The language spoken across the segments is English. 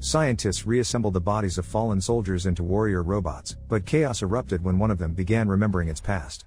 Scientists reassembled the bodies of fallen soldiers into warrior robots, but chaos erupted when one of them began remembering its past.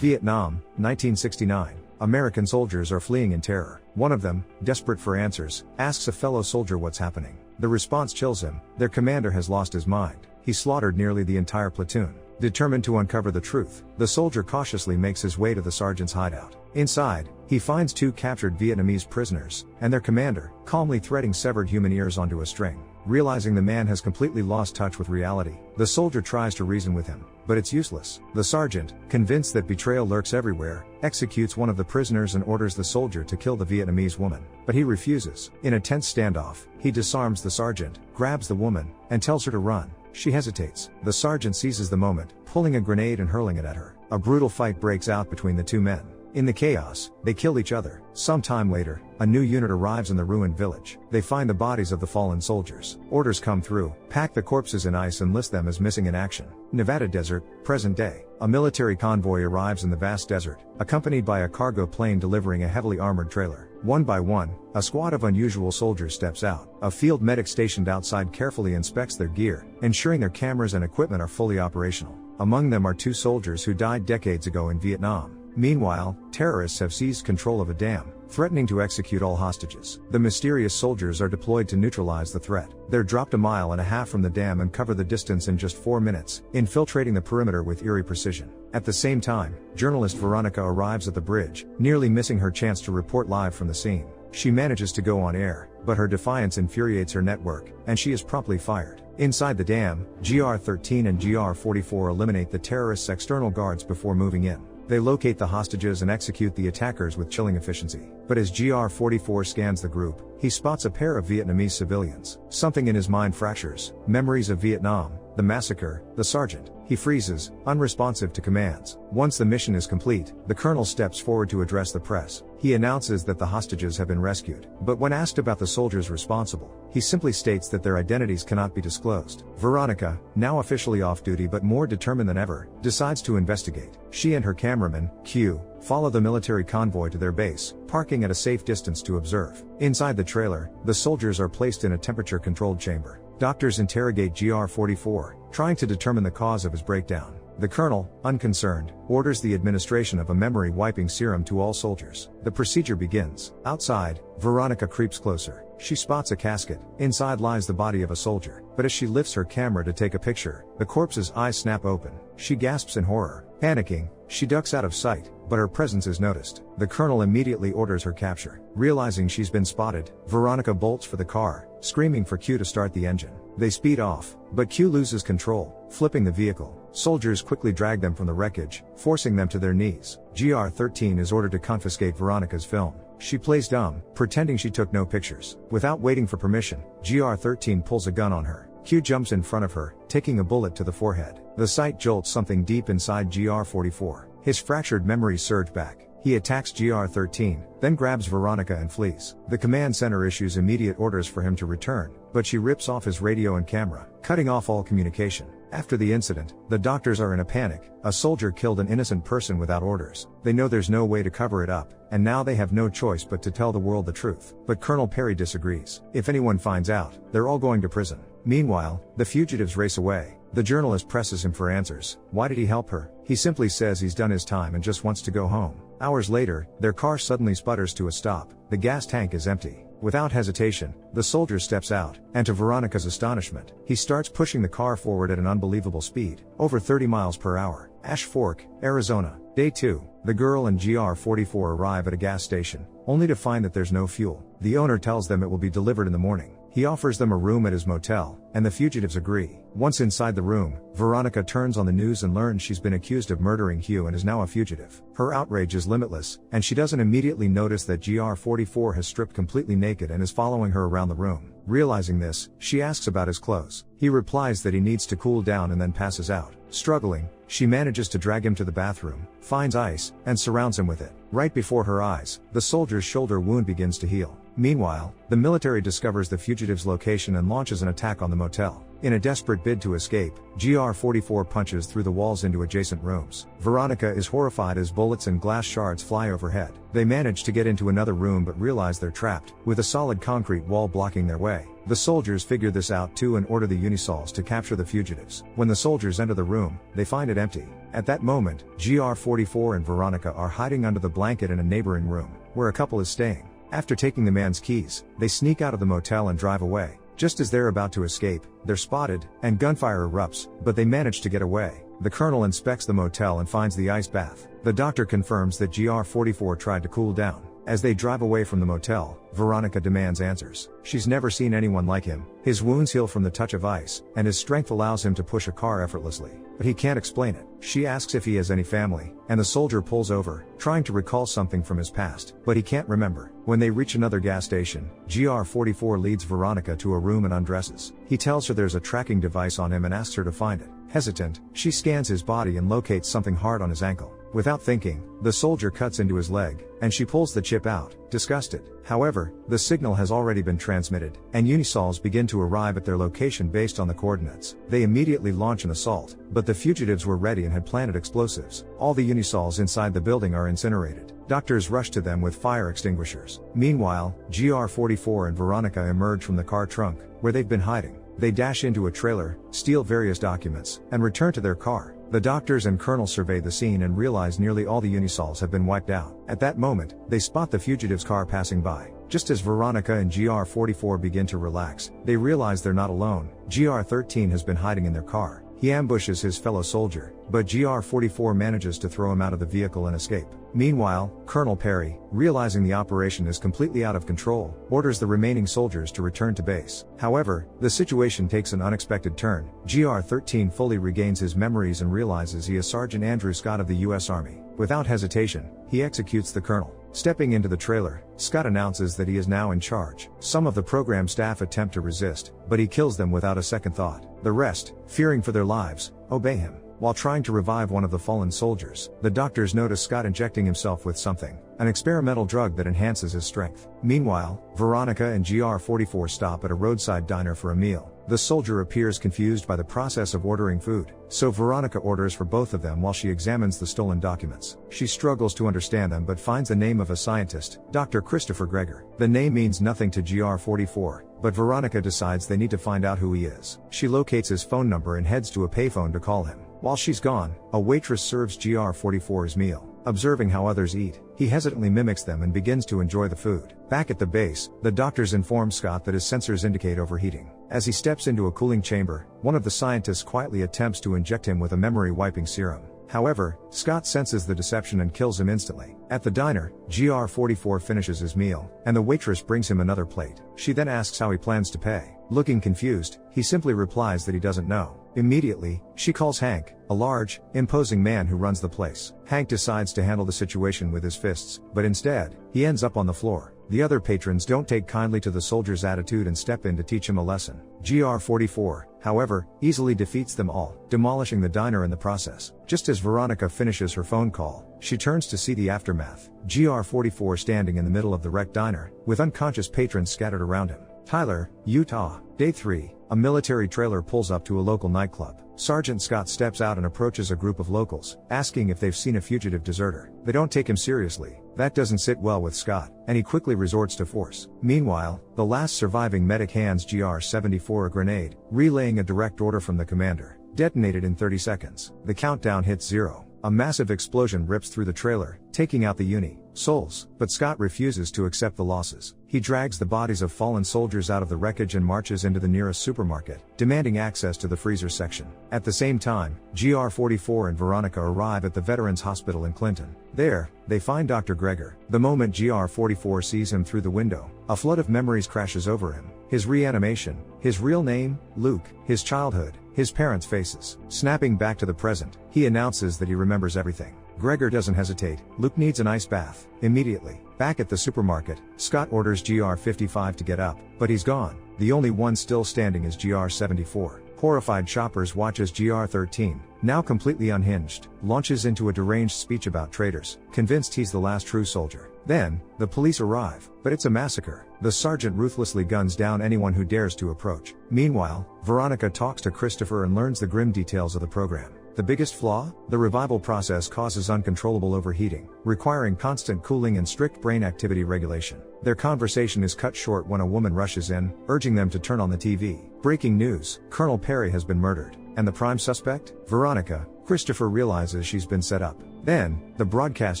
Vietnam, 1969. American soldiers are fleeing in terror. One of them, desperate for answers, asks a fellow soldier what's happening. The response chills him. Their commander has lost his mind. He slaughtered nearly the entire platoon. Determined to uncover the truth, the soldier cautiously makes his way to the sergeant's hideout. Inside, he finds 2 captured Vietnamese prisoners, and their commander, calmly threading severed human ears onto a string. Realizing the man has completely lost touch with reality, the soldier tries to reason with him, but it's useless. The sergeant, convinced that betrayal lurks everywhere, executes one of the prisoners and orders the soldier to kill the Vietnamese woman. But he refuses. In a tense standoff, he disarms the sergeant, grabs the woman, and tells her to run. She hesitates. The sergeant seizes the moment, pulling a grenade and hurling it at her. A brutal fight breaks out between the 2 men. In the chaos, they kill each other. Some time later, a new unit arrives in the ruined village. They find the bodies of the fallen soldiers. Orders come through, pack the corpses in ice and list them as missing in action. Nevada desert, present day. A military convoy arrives in the vast desert, accompanied by a cargo plane delivering a heavily armored trailer. One by one, a squad of unusual soldiers steps out. A field medic stationed outside carefully inspects their gear, ensuring their cameras and equipment are fully operational. Among them are 2 soldiers who died decades ago in Vietnam. Meanwhile, terrorists have seized control of a dam, threatening to execute all hostages. The mysterious soldiers are deployed to neutralize the threat. They're dropped 1.5 miles from the dam and cover the distance in just 4 minutes, infiltrating the perimeter with eerie precision. At the same time, journalist Veronica arrives at the bridge, nearly missing her chance to report live from the scene. She manages to go on air, but her defiance infuriates her network, and she is promptly fired. Inside the dam, GR-13 and GR-44 eliminate the terrorists' external guards before moving in. They locate the hostages and execute the attackers with chilling efficiency. But as GR-44 scans the group, he spots a pair of Vietnamese civilians. Something in his mind fractures. Memories of Vietnam, the massacre, the sergeant. He freezes, unresponsive to commands. Once the mission is complete, the colonel steps forward to address the press. He announces that the hostages have been rescued. But when asked about the soldiers responsible, he simply states that their identities cannot be disclosed. Veronica, now officially off duty but more determined than ever, decides to investigate. She and her cameraman, Q, follow the military convoy to their base, parking at a safe distance to observe. Inside the trailer, the soldiers are placed in a temperature-controlled chamber. Doctors interrogate GR-44, trying to determine the cause of his breakdown. The colonel, unconcerned, orders the administration of a memory-wiping serum to all soldiers. The procedure begins. Outside, Veronica creeps closer. She spots a casket. Inside lies the body of a soldier. But as she lifts her camera to take a picture, the corpse's eyes snap open. She gasps in horror. Panicking, she ducks out of sight, but her presence is noticed. The colonel immediately orders her capture. Realizing she's been spotted, Veronica bolts for the car, screaming for Q to start the engine. They speed off, but Q loses control, flipping the vehicle. Soldiers quickly drag them from the wreckage, forcing them to their knees. GR-13 is ordered to confiscate Veronica's film. She plays dumb, pretending she took no pictures. Without waiting for permission, GR-13 pulls a gun on her. Q jumps in front of her, taking a bullet to the forehead. The sight jolts something deep inside GR-44. His fractured memories surge back. He attacks GR-13, then grabs Veronica and flees. The command center issues immediate orders for him to return, but she rips off his radio and camera, cutting off all communication. After the incident, the doctors are in a panic. A soldier killed an innocent person without orders. They know there's no way to cover it up, and now they have no choice but to tell the world the truth. But Colonel Perry disagrees. If anyone finds out, they're all going to prison. Meanwhile, the fugitives race away. The journalist presses him for answers. Why did he help her? He simply says he's done his time and just wants to go home. Hours later, their car suddenly sputters to a stop. The gas tank is empty. Without hesitation, the soldier steps out, and to Veronica's astonishment, he starts pushing the car forward at an unbelievable speed, over 30 miles per hour. Ash Fork, Arizona. Day 2. The girl and GR-44 arrive at a gas station, only to find that there's no fuel. The owner tells them it will be delivered in the morning. He offers them a room at his motel, and the fugitives agree. Once inside the room, Veronica turns on the news and learns she's been accused of murdering Hugh and is now a fugitive. Her outrage is limitless, and she doesn't immediately notice that GR-44 has stripped completely naked and is following her around the room. Realizing this, she asks about his clothes. He replies that he needs to cool down and then passes out. Struggling, she manages to drag him to the bathroom, finds ice, and surrounds him with it. Right before her eyes, the soldier's shoulder wound begins to heal. Meanwhile, the military discovers the fugitive's location and launches an attack on the motel. In a desperate bid to escape, GR-44 punches through the walls into adjacent rooms. Veronica is horrified as bullets and glass shards fly overhead. They manage to get into another room but realize they're trapped, with a solid concrete wall blocking their way. The soldiers figure this out too and order the Unisols to capture the fugitives. When the soldiers enter the room, they find it empty. At that moment, GR-44 and Veronica are hiding under the blanket in a neighboring room, where a couple is staying. After taking the man's keys, they sneak out of the motel and drive away. Just as they're about to escape, they're spotted, and gunfire erupts, but they manage to get away. The colonel inspects the motel and finds the ice bath. The doctor confirms that GR-44 tried to cool down. As they drive away from the motel, Veronica demands answers. She's never seen anyone like him. His wounds heal from the touch of ice, and his strength allows him to push a car effortlessly. But he can't explain it. She asks if he has any family, and the soldier pulls over, trying to recall something from his past, but he can't remember. When they reach another gas station, GR-44 leads Veronica to a room and undresses. He tells her there's a tracking device on him and asks her to find it. Hesitant, she scans his body and locates something hard on his ankle. Without thinking, the soldier cuts into his leg, and she pulls the chip out, disgusted. However, the signal has already been transmitted, and Unisols begin to arrive at their location based on the coordinates. They immediately launch an assault, but the fugitives were ready and had planted explosives. All the Unisols inside the building are incinerated. Doctors rush to them with fire extinguishers. Meanwhile, GR-44 and Veronica emerge from the car trunk, where they've been hiding. They dash into a trailer, steal various documents, and return to their car. The doctors and colonel survey the scene and realize nearly all the Unisols have been wiped out. At that moment, they spot the fugitives' car passing by. Just as Veronica and GR-44 begin to relax, they realize they're not alone. GR-13 has been hiding in their car. He ambushes his fellow soldier, but GR-44 manages to throw him out of the vehicle and escape. Meanwhile, Colonel Perry, realizing the operation is completely out of control, orders the remaining soldiers to return to base. However, the situation takes an unexpected turn. GR-13 fully regains his memories and realizes he is Sergeant Andrew Scott of the U.S. Army. Without hesitation, he executes the colonel. Stepping into the trailer, Scott announces that he is now in charge. Some of the program staff attempt to resist, but he kills them without a second thought. The rest, fearing for their lives, obey him. While trying to revive one of the fallen soldiers, the doctors notice Scott injecting himself with something, an experimental drug that enhances his strength. Meanwhile, Veronica and GR-44 stop at a roadside diner for a meal. The soldier appears confused by the process of ordering food, so Veronica orders for both of them while she examines the stolen documents. She struggles to understand them but finds the name of a scientist, Dr. Christopher Greger. The name means nothing to GR-44, but Veronica decides they need to find out who he is. She locates his phone number and heads to a payphone to call him. While she's gone, a waitress serves GR-44's meal. Observing how others eat, he hesitantly mimics them and begins to enjoy the food. Back at the base, the doctors inform Scott that his sensors indicate overheating. As he steps into a cooling chamber, one of the scientists quietly attempts to inject him with a memory-wiping serum. However, Scott senses the deception and kills him instantly. At the diner, GR-44 finishes his meal, and the waitress brings him another plate. She then asks how he plans to pay. Looking confused, he simply replies that he doesn't know. Immediately, she calls Hank, a large, imposing man who runs the place. Hank decides to handle the situation with his fists, but instead, he ends up on the floor. The other patrons don't take kindly to the soldier's attitude and step in to teach him a lesson. GR-44, however, easily defeats them all, demolishing the diner in the process. Just as Veronica finishes her phone call, she turns to see the aftermath. GR-44 standing in the middle of the wrecked diner, with unconscious patrons scattered around him. Tyler, Utah. Day 3. A military trailer pulls up to a local nightclub. Sergeant Scott steps out and approaches a group of locals, asking if they've seen a fugitive deserter. They don't take him seriously. That doesn't sit well with Scott, and he quickly resorts to force. Meanwhile, the last surviving medic hands GR-74 a grenade, relaying a direct order from the commander. Detonated in 30 seconds. The countdown hits 0. A massive explosion rips through the trailer, taking out the Unisols, but Scott refuses to accept the losses. He drags the bodies of fallen soldiers out of the wreckage and marches into the nearest supermarket, demanding access to the freezer section. At the same time, GR-44 and Veronica arrive at the Veterans Hospital in Clinton. There, they find Dr. Greger. The moment GR-44 sees him through the window, a flood of memories crashes over him. His reanimation, his real name, Luke, his childhood, his parents' faces. Snapping back to the present, he announces that he remembers everything. Greger doesn't hesitate. Luke needs an ice bath. Immediately. Back at the supermarket, Scott orders GR-55 to get up, but he's gone. The only one still standing is GR-74. Horrified shoppers watch as GR13, now completely unhinged, launches into a deranged speech about traitors, convinced he's the last true soldier. Then, the police arrive, but it's a massacre. The sergeant ruthlessly guns down anyone who dares to approach. Meanwhile, Veronica talks to Christopher and learns the grim details of the program. The biggest flaw? The revival process causes uncontrollable overheating, requiring constant cooling and strict brain activity regulation. Their conversation is cut short when a woman rushes in, urging them to turn on the TV. Breaking news: Colonel Perry has been murdered. And the prime suspect? Veronica. Christopher realizes she's been set up. Then, the broadcast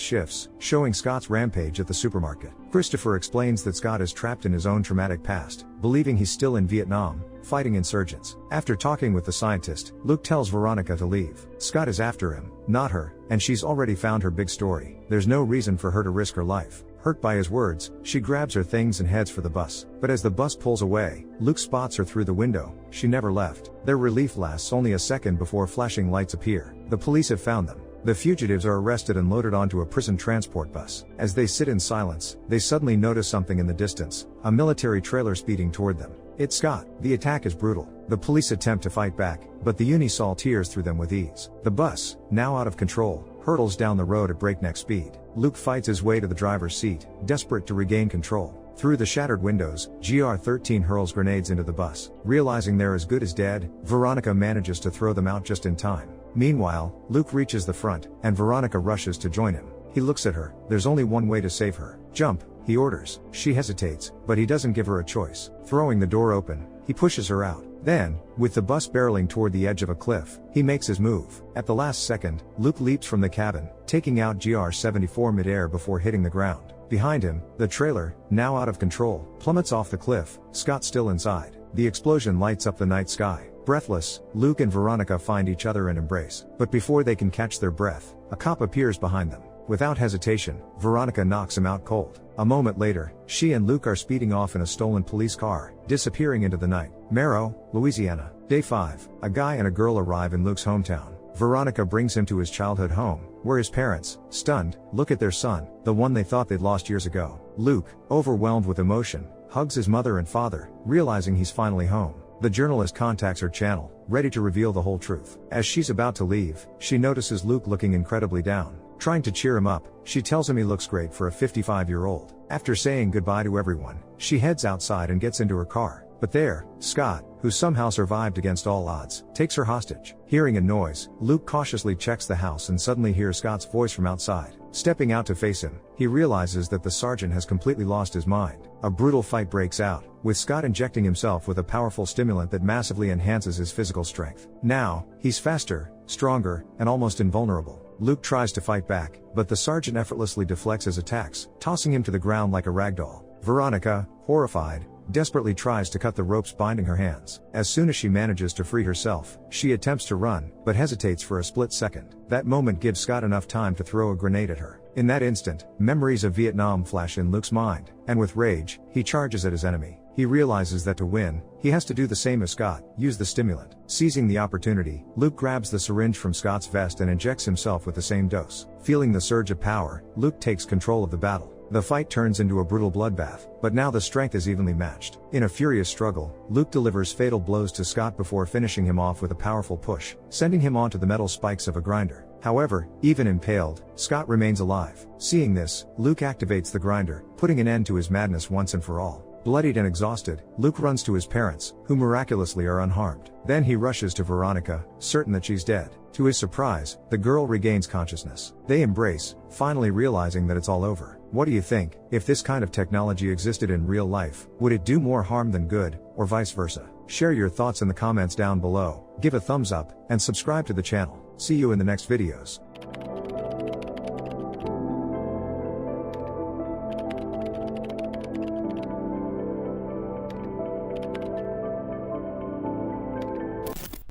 shifts, showing Scott's rampage at the supermarket. Christopher explains that Scott is trapped in his own traumatic past, believing he's still in Vietnam, fighting insurgents. After talking with the scientist, Luke tells Veronica to leave. Scott is after him, not her, and she's already found her big story. There's no reason for her to risk her life. Hurt by his words, she grabs her things and heads for the bus. But as the bus pulls away, Luke spots her through the window. She never left. Their relief lasts only a second before flashing lights appear. The police have found them. The fugitives are arrested and loaded onto a prison transport bus. As they sit in silence, they suddenly notice something in the distance, a military trailer speeding toward them. It's Scott. The attack is brutal. The police attempt to fight back, but the Unisol tears through them with ease. The bus, now out of control, hurtles down the road at breakneck speed. Luke fights his way to the driver's seat, desperate to regain control. Through the shattered windows, GR13 hurls grenades into the bus. Realizing they're as good as dead, Veronica manages to throw them out just in time. Meanwhile, Luke reaches the front, and Veronica rushes to join him. He looks at her. There's only one way to save her. Jump, he orders. She hesitates, but he doesn't give her a choice. Throwing the door open, he pushes her out. Then, with the bus barreling toward the edge of a cliff, he makes his move. At the last second, Luke leaps from the cabin, taking out GR74 midair before hitting the ground. Behind him, the trailer, now out of control, plummets off the cliff, Scott still inside. The explosion lights up the night sky. Breathless, Luke and Veronica find each other and embrace. But before they can catch their breath, a cop appears behind them. Without hesitation, Veronica knocks him out cold. A moment later, she and Luke are speeding off in a stolen police car, disappearing into the night. Merrow, Louisiana. Day 5. A guy and a girl arrive in Luke's hometown. Veronica brings him to his childhood home, where his parents, stunned, look at their son, the one they thought they'd lost years ago. Luke, overwhelmed with emotion, hugs his mother and father, realizing he's finally home. The journalist contacts her channel, ready to reveal the whole truth. As she's about to leave, she notices Luke looking incredibly down. Trying to cheer him up, she tells him he looks great for a 55-year-old. After saying goodbye to everyone, she heads outside and gets into her car. But there, Scott, who somehow survived against all odds, takes her hostage. Hearing a noise, Luke cautiously checks the house and suddenly hears Scott's voice from outside. Stepping out to face him, he realizes that the sergeant has completely lost his mind. A brutal fight breaks out, with Scott injecting himself with a powerful stimulant that massively enhances his physical strength. Now, he's faster, stronger, and almost invulnerable. Luke tries to fight back, but the sergeant effortlessly deflects his attacks, tossing him to the ground like a ragdoll. Veronica, horrified, desperately tries to cut the ropes binding her hands. As soon as she manages to free herself, she attempts to run, but hesitates for a split second. That moment gives Scott enough time to throw a grenade at her. In that instant, memories of Vietnam flash in Luke's mind, and with rage, he charges at his enemy. He realizes that to win, he has to do the same as Scott, use the stimulant. Seizing the opportunity, Luke grabs the syringe from Scott's vest and injects himself with the same dose. Feeling the surge of power, Luke takes control of the battle. The fight turns into a brutal bloodbath, but now the strength is evenly matched. In a furious struggle, Luke delivers fatal blows to Scott before finishing him off with a powerful push, sending him onto the metal spikes of a grinder. However, even impaled, Scott remains alive. Seeing this, Luke activates the grinder, putting an end to his madness once and for all. Bloodied and exhausted, Luke runs to his parents, who miraculously are unharmed. Then he rushes to Veronica, certain that she's dead. To his surprise, the girl regains consciousness. They embrace, finally realizing that it's all over. What do you think? If this kind of technology existed in real life, would it do more harm than good, or vice versa? Share your thoughts in the comments down below, give a thumbs up, and subscribe to the channel. See you in the next videos.